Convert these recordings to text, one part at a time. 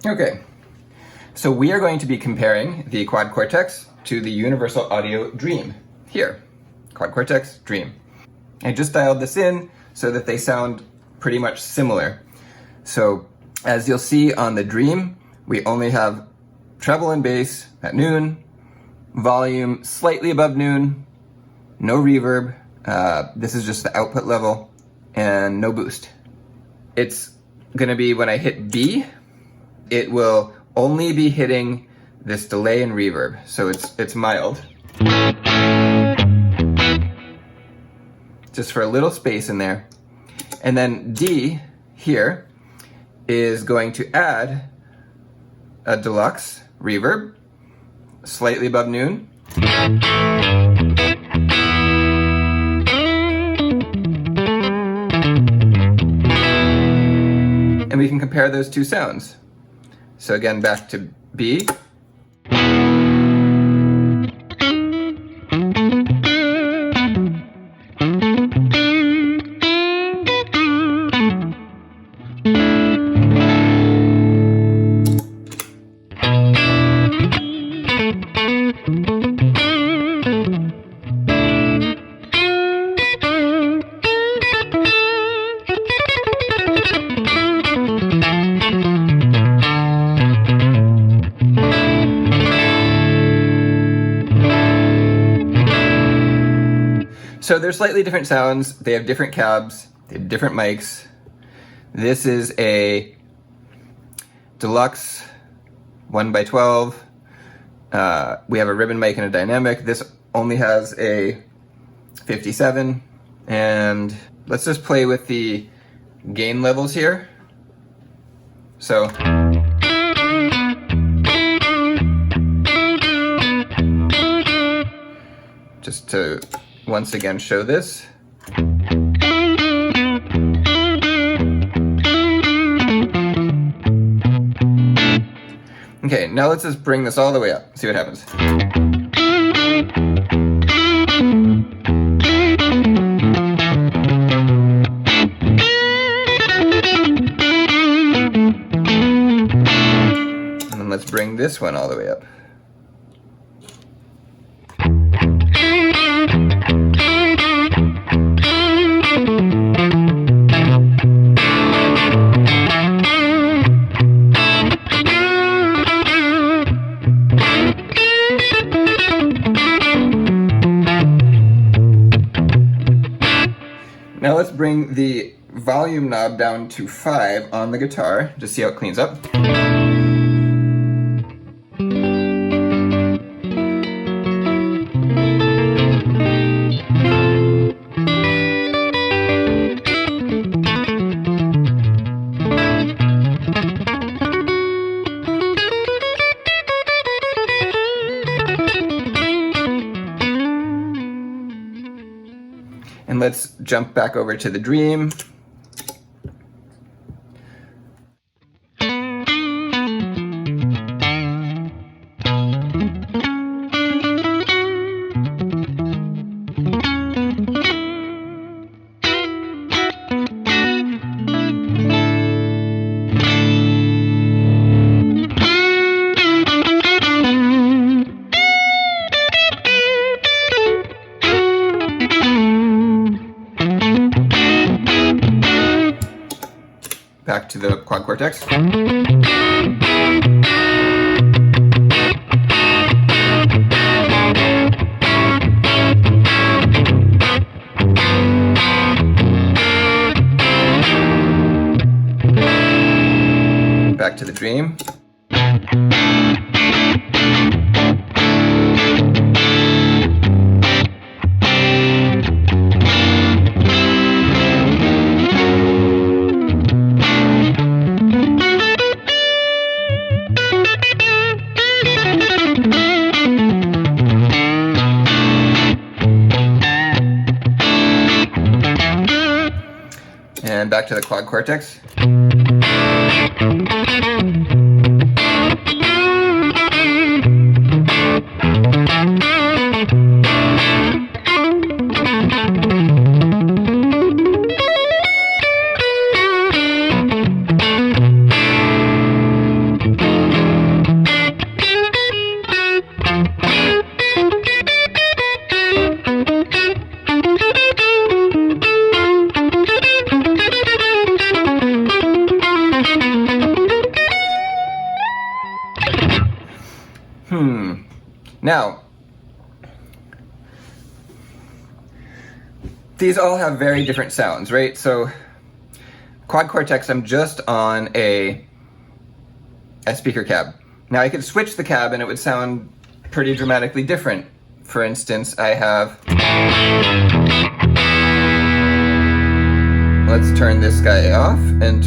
Okay, so we are going to be comparing the Quad Cortex to the Universal Audio Dream. Here, Quad Cortex, Dream. I just dialed this in so that they sound pretty much similar. So as you'll see on the Dream, we only have treble and bass at noon, volume slightly above noon, no reverb, this is just the output level, and no boost. It's gonna be when I hit B, it will only be hitting this delay and reverb, so it's mild. Just for a little space in there. And then D here is going to add a deluxe reverb, slightly above noon. And we can compare those two sounds. So again, back to B. So they're slightly different sounds, they have different cabs, they have different mics. This is a deluxe 1x12. We have a ribbon mic and a dynamic. This only has a 57. And let's just play with the gain levels here. So. Just to once again show this. Okay, now let's just bring this all the way up, see what happens. And then let's bring this one all the way up. Now let's bring the volume knob down to 5 on the guitar, just see how it cleans up. And let's jump back over to the Dream. Back to the Quad Cortex. Back to the Dream. And back to the Quad Cortex. Now, these all have very different sounds, right? So Quad Cortex, I'm just on a speaker cab. Now I could switch the cab and it would sound pretty dramatically different. For instance, I have, let's turn this guy off and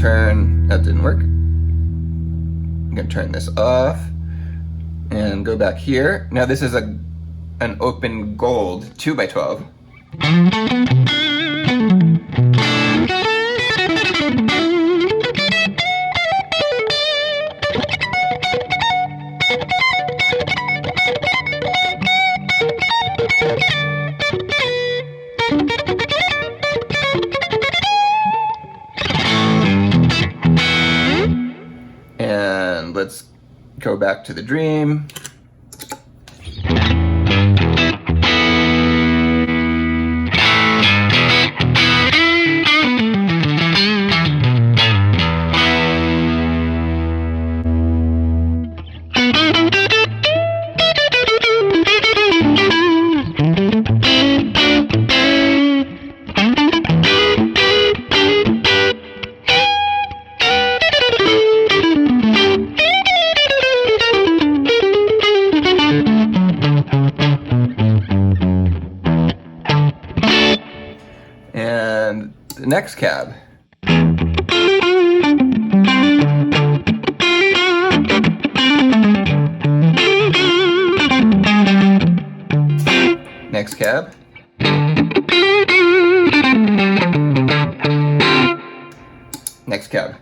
that didn't work. I'm gonna turn this off and go back here. Now this is an open gold 2x12. And let's go back to the Dream. And the next cab. Next cab. Next cab.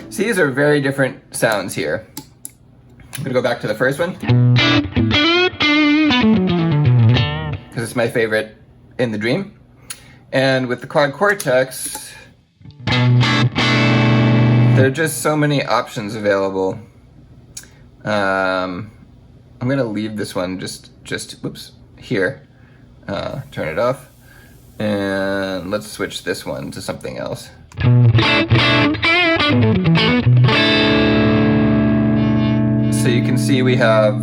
So these are very different sounds here. I'm gonna go back to the first one, because it's my favorite in the Dream. And with the Quad Cortex, there are just so many options available. I'm gonna leave this one just whoops, here. Turn it off. And let's switch this one to something else. So you can see we have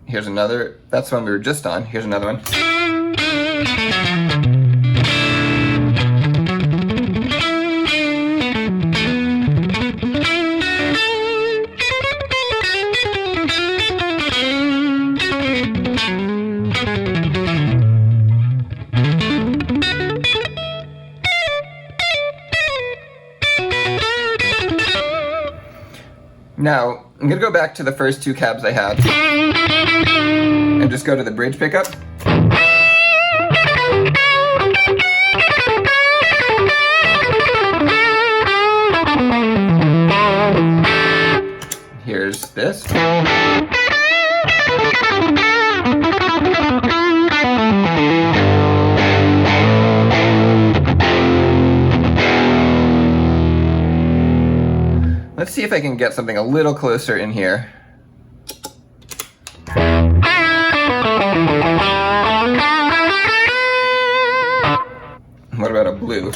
here's another, that's the one we were just on. Here's another one. Now, I'm gonna go back to the first two cabs I had and just go to the bridge pickup. Here's this. Let's see if I can get something a little closer in here. What about a blue?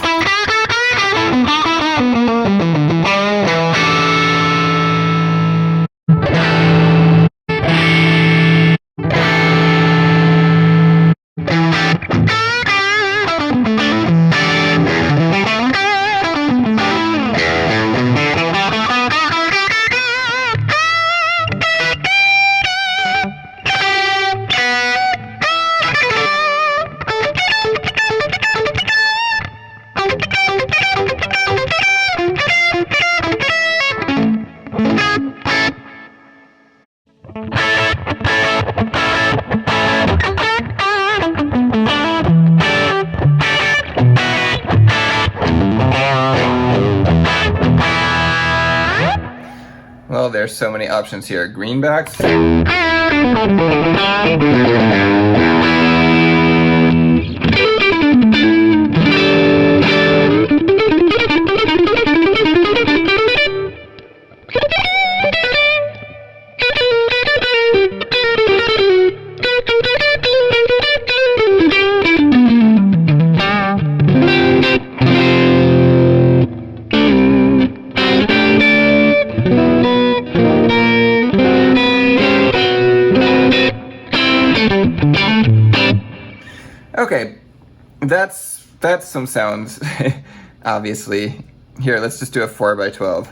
Well, there's so many options here. Greenbacks. that's some sounds, obviously. Here, let's just do a 4x12.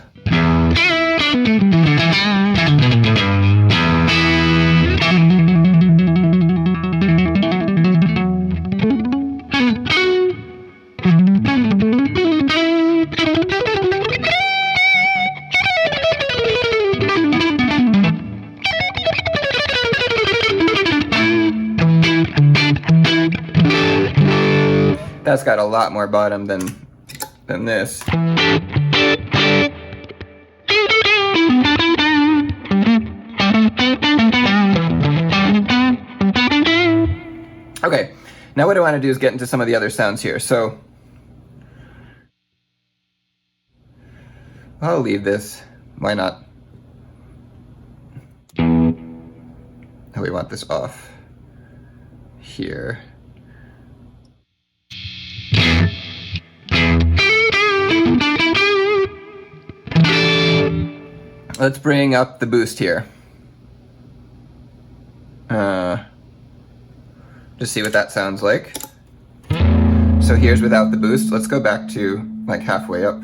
That's got a lot more bottom than this. Okay, now what I want to do is get into some of the other sounds here. So I'll leave this. Why not? Oh, we want this off here. Let's bring up the boost here. Just see what that sounds like. So here's without the boost. Let's go back to like halfway up.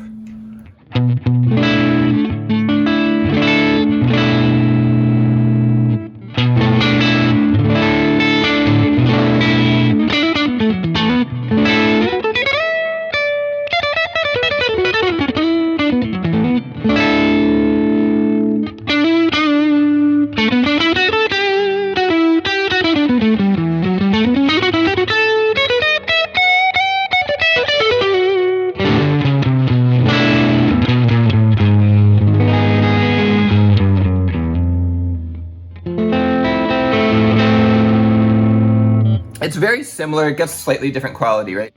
It's very similar, it gets slightly different quality, right?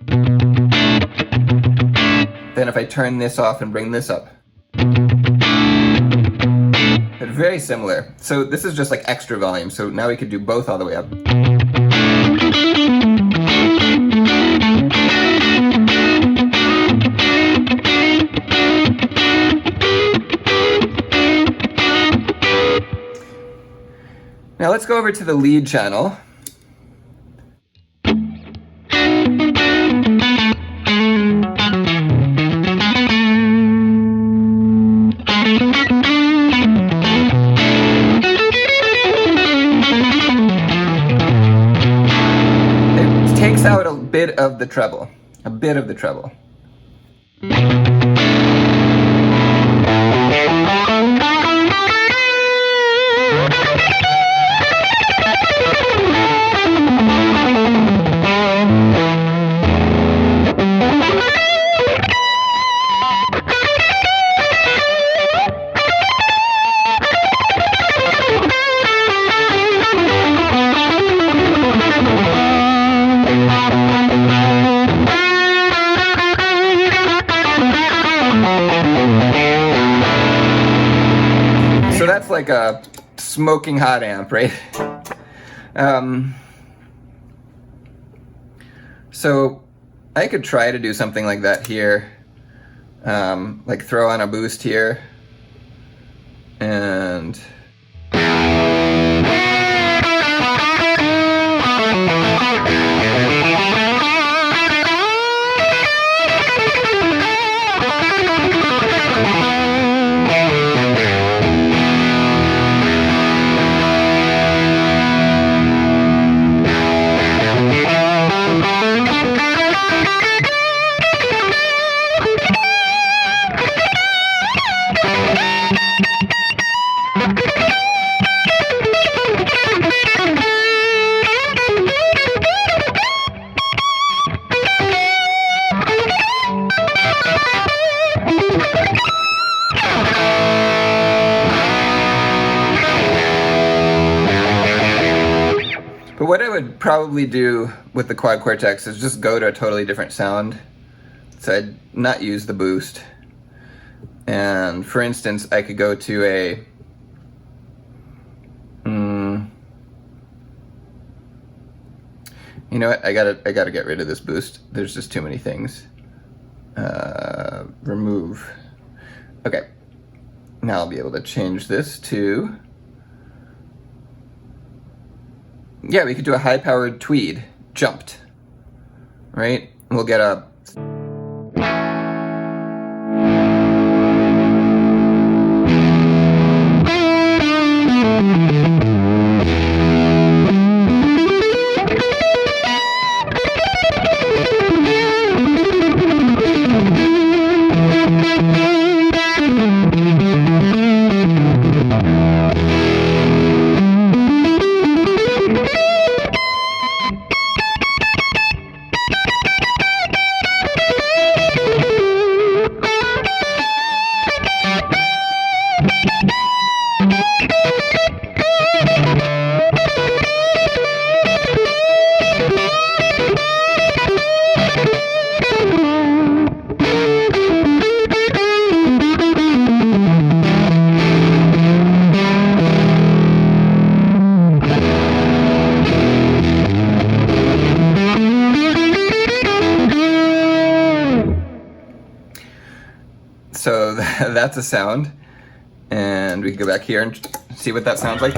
Then if I turn this off and bring this up. But very similar. So this is just like extra volume, so now we could do both all the way up. Now let's go over to the lead channel. Out a bit of the treble, a bit of the treble. So that's like a smoking hot amp, right? So I could try to do something like that here, like throw on a boost here, and but what I would probably do with the Quad Cortex is just go to a totally different sound. So I'd not use the boost. And for instance, I could go to a, you know what, I gotta get rid of this boost. There's just too many things. Remove. Okay, now I'll be able to change this to, yeah, we could do a high-powered tweed, jumped. right? We'll get a So that's a sound, and we can go back here and see what that sounds like.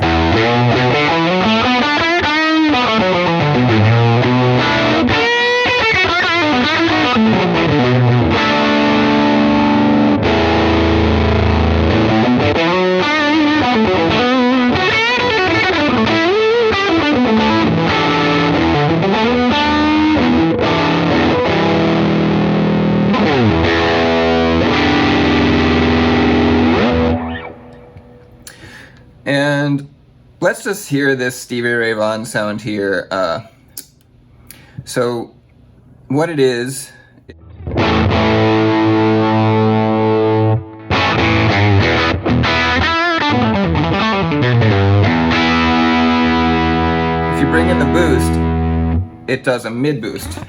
And let's just hear this Stevie Ray Vaughan sound here. So what it is, if you bring in the boost, it does a mid boost.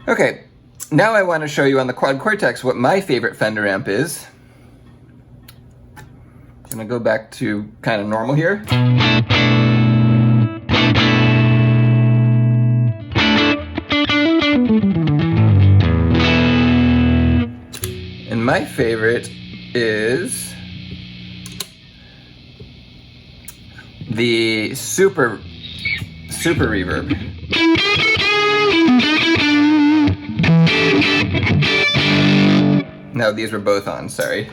Okay, now I want to show you on the Quad Cortex what my favorite Fender amp is. I'm going to go back to kind of normal here. And my favorite is the Super Reverb. No, these were both on, sorry.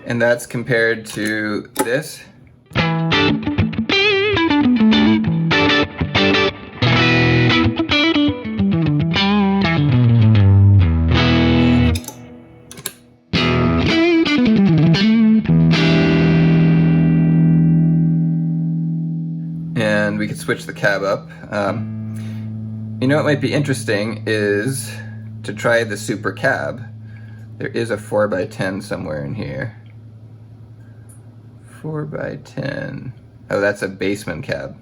And that's compared to this. we could switch the cab up. You know what might be interesting is to try the super cab. There is a 4x10 somewhere in here. 4x10. Oh, that's a Bassman cab.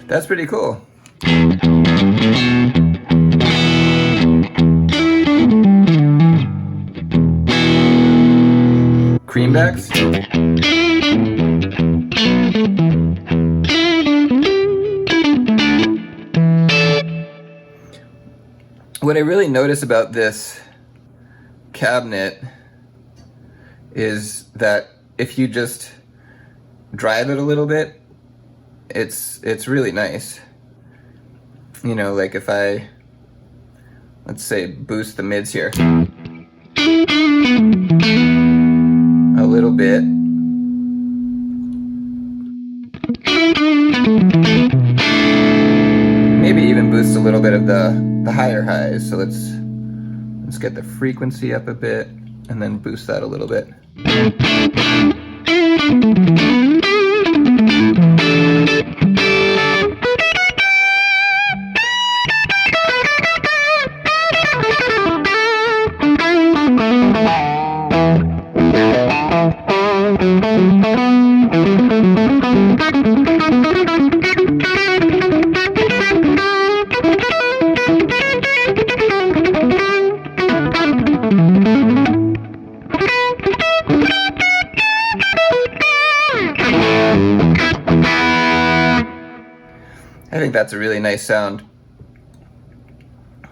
That's pretty cool. Creambacks. What I really notice about this cabinet is that if you just drive it a little bit, it's really nice. You know, like if I, let's say, boost the mids here a little bit. Maybe even boost a little bit of the higher highs. So let's get the frequency up a bit and then boost that a little bit. I think that's a really nice sound.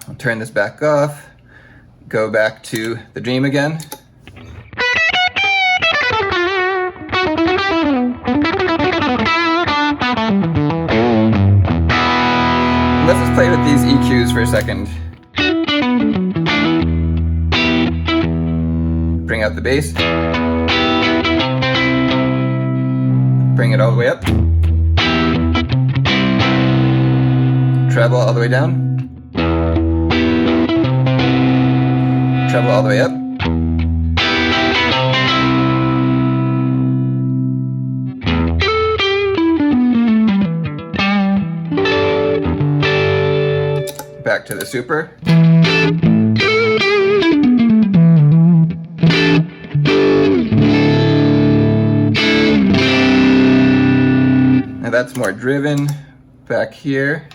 I'll turn this back off, go back to the Dream again. Let's just play with these EQs for a second. Bring out the bass. Bring it all the way up. Treble all the way down. Treble all the way up. Back to the super. Now that's more driven. Back here.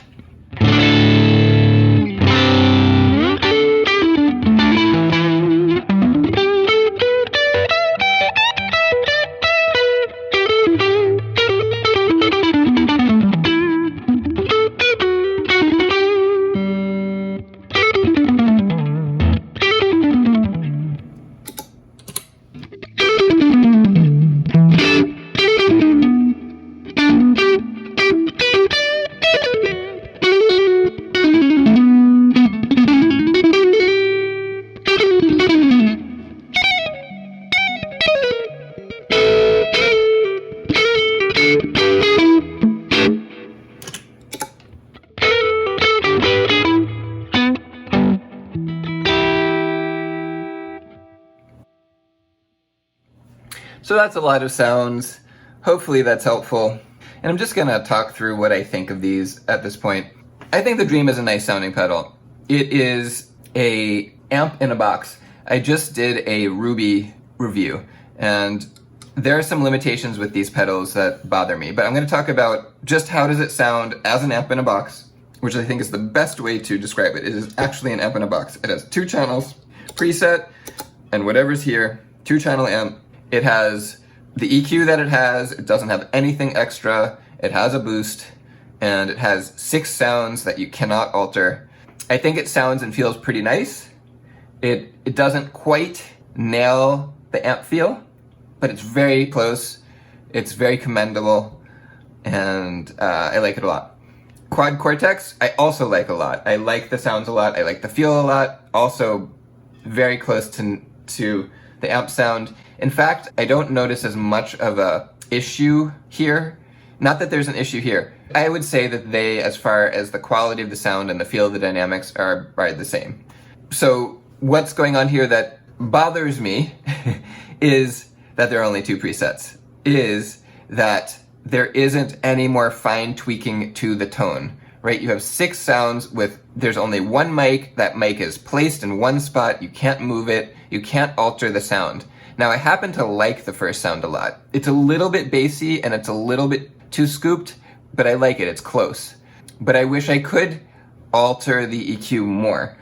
So that's a lot of sounds. Hopefully that's helpful. And I'm just gonna talk through what I think of these at this point. I think the Dream is a nice sounding pedal. It is a amp in a box. I just did a Ruby review, and there are some limitations with these pedals that bother me, but I'm going to talk about just how does it sound as an amp in a box, which I think is the best way to describe it. It is actually an amp in a box. It has 2 channels, preset, and whatever's here, 2-channel amp. It has the EQ that it has, it doesn't have anything extra, it has a boost, and it has 6 sounds that you cannot alter. I think it sounds and feels pretty nice. It doesn't quite nail the amp feel, but it's very close, it's very commendable, and I like it a lot. Quad Cortex, I also like a lot. I like the sounds a lot, I like the feel a lot, also very close to the amp sound. In fact, I don't notice as much of a issue here. Not that there's an issue here. I would say that they, as far as the quality of the sound and the feel of the dynamics, are the same. So what's going on here that bothers me is that there are only 2 presets, is that there isn't any more fine tweaking to the tone, right? You have 6 sounds there's only 1 mic, that mic is placed in 1 spot, you can't move it, you can't alter the sound. Now I happen to like the first sound a lot. It's a little bit bassy and it's a little bit too scooped, but I like it, it's close. But I wish I could alter the EQ more.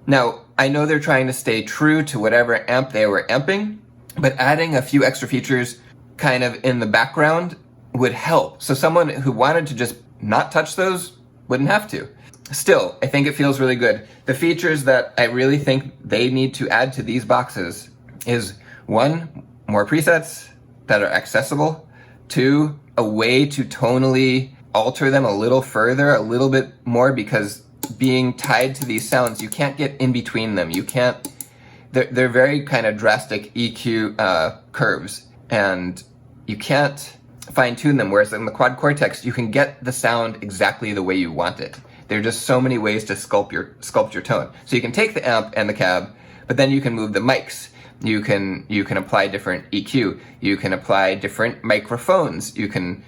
Now, I know they're trying to stay true to whatever amp they were amping, but adding a few extra features kind of in the background would help. So someone who wanted to just not touch those wouldn't have to. Still, I think it feels really good. The features that I really think they need to add to these boxes is 1, more presets that are accessible, 2, a way to tonally alter them a little further, a little bit more, because being tied to these sounds, you can't get in between them. You can't, they're very kind of drastic EQ curves, and you can't fine tune them, whereas in the Quad Cortex, you can get the sound exactly the way you want it. There are just so many ways to sculpt your tone. So you can take the amp and the cab, but then you can move the mics. You can apply different EQ. You can apply different microphones. You can,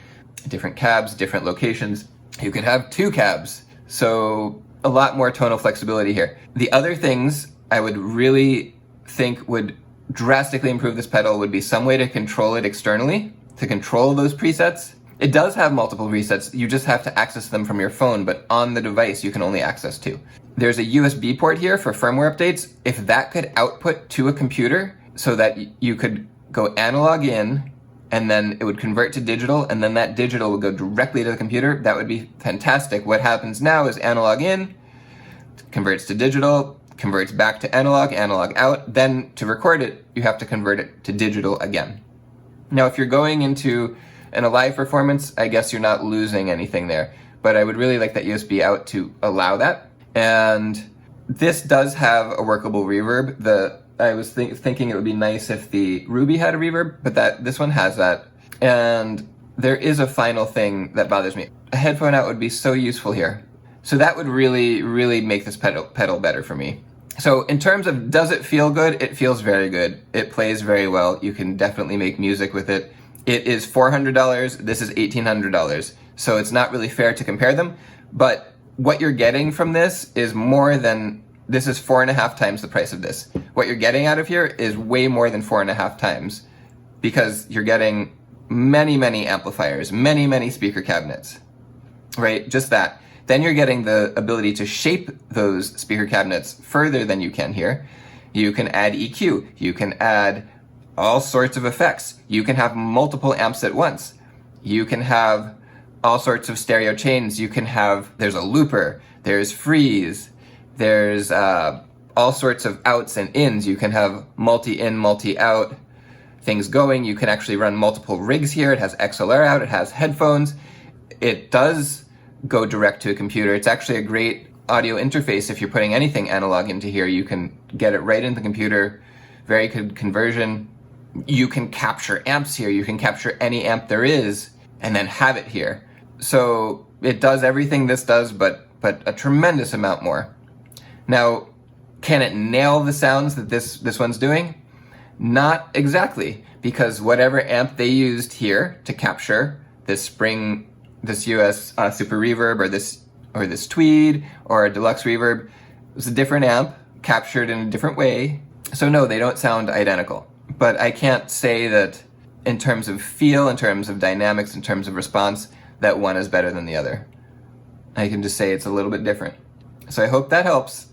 different cabs, different locations. You can have 2 cabs. So a lot more tonal flexibility here. The other things I would really think would drastically improve this pedal would be some way to control it externally, to control those presets. It does have multiple presets, you just have to access them from your phone, but on the device you can only access 2. There's a USB port here for firmware updates. If that could output to a computer so that you could go analog in, and then it would convert to digital, and then that digital would go directly to the computer, that would be fantastic. What happens now is analog in, converts to digital, converts back to analog, analog out, then to record it, you have to convert it to digital again. Now, if you're going into a live performance, I guess you're not losing anything there, but I would really like that USB out to allow that. And this does have a workable reverb. I was thinking it would be nice if the Ruby had a reverb, but this one has that. And there is a final thing that bothers me. A headphone out would be so useful here. So that would really, really make this pedal better for me. So in terms of does it feel good, it feels very good. It plays very well. You can definitely make music with it. It is $400, this is $1,800. So it's not really fair to compare them, but what you're getting from this is more than, this is 4.5 times the price of this. What you're getting out of here is way more than 4.5 times, because you're getting many, many amplifiers, many, many speaker cabinets, right? Just that. Then you're getting the ability to shape those speaker cabinets further than you can here. You can add EQ, you can add all sorts of effects. You can have multiple amps at once. You can have all sorts of stereo chains. You can have, there's a looper, there's freeze, there's all sorts of outs and ins. You can have multi-in, multi-out things going. You can actually run multiple rigs here. It has XLR out, it has headphones. It does go direct to a computer. It's actually a great audio interface. If you're putting anything analog into here, you can get it right into the computer. Very good conversion. You can capture amps here. You can capture any amp there is and then have it here. So it does everything this does, but a tremendous amount more. Now, can it nail the sounds that this one's doing? Not exactly, because whatever amp they used here to capture this US Super Reverb or this Tweed or a Deluxe Reverb, it was a different amp captured in a different way. So no, they don't sound identical. But I can't say that in terms of feel, in terms of dynamics, in terms of response, that one is better than the other. I can just say it's a little bit different. So I hope that helps.